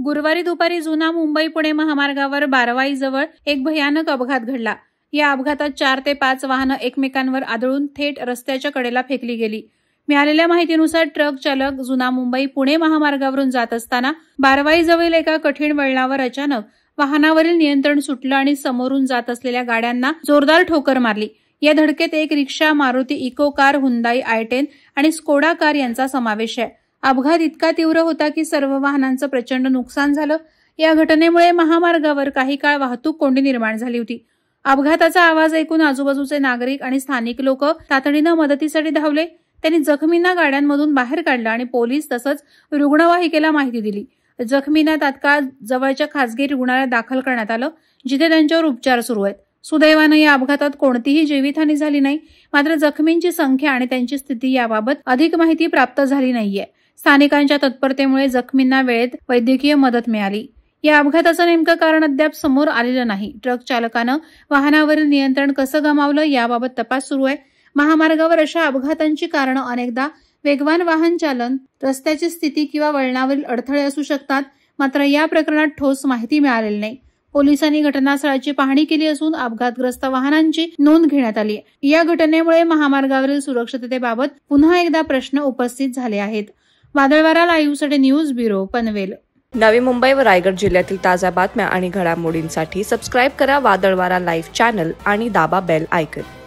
गुरुवारी दुपारी जुना मुंबई पुणे महामार्गावर बारवाईजवळ एक भयानक अपघात घडला। या अपघातात 4 ते 5 वाहनं एकमेकांवर आदळून थेट रस्त्याच्या कडेला फेकली गेली। मिळालेल्या माहितीनुसार ट्रक चालक जुना मुंबई पुणे महामार्गावरून जात असताना बारवाईजवळील एका कठीण वळणावर अचानक वाहनावरील नियंत्रण सुटलं आणि समोरून जात असलेल्या गाड्यांना जोरदार ठोकर मारली। या धडकेत एक रिक्षा, Maruti Eeco car, Hyundai i10 आणि स्कोडा कार यांचा समावेश आहे। अपघात इतका तीव्र होता की सर्व वाहनांचं प्रचंड नुकसान झालं। या घटनेमुळे महामार्गावर काही काळ वाहतूक कोंडी निर्माण झाली होती। अपघाताचा आवाज ऐकून आजूबाजूचे नागरिक आणि स्थानिक लोक तातडीनं मदतीसाठी धावले। त्यांनी जखमींना गाड्यांमधून बाहेर काढलं आणि पोलीस तसंच रुग्णवाहिकेला माहिती दिली। जखमींना तात्काळ जवळच्या खासगी रुग्णालयात दाखल करण्यात आलं, जिथे त्यांच्यावर उपचार सुरू आहेत। सुदैवानं या अपघातात कोणतीही जीवितहानी झाली नाही, मात्र जखमींची संख्या आणि त्यांची स्थिती याबाबत अधिक माहिती प्राप्त झाली नाहीये। स्थानिकांच्या तत्परतेमुळे जखमींना वेळेत वैद्यकीय मदत मिळाली। या अपघाताचं नेमकं कारण अद्याप समोर आलेलं नाही। ट्रक चालकानं वाहनावरील नियंत्रण कसं गमावलं याबाबत तपास सुरू आहे। महामार्गावर अशा अपघातांची कारणं अनेकदा वेगवान वाहन चालन, रस्त्याची स्थिती किंवा वळणावरील अडथळे असू शकतात, मात्र या प्रकरणात ठोस माहिती मिळालेली नाही। पोलिसांनी घटनास्थळाची पाहणी केली असून अपघातग्रस्त वाहनांची नोंद घेण्यात आली आहे। या घटनेमुळे महामार्गावरील सुरक्षिततेबाबत पुन्हा एकदा प्रश्न उपस्थित झाले आहेत। वादळवारा लाईव्हसाठी न्यूज ब्युरो, पनवेल। नवी मुंबई व रायगड जिल्ह्यातील ताज्या बातम्या आणि घडामोडींसाठी सबस्क्राईब करा वादळवारा लाईव्ह चॅनल आणि दाबा बेल आयकॉन।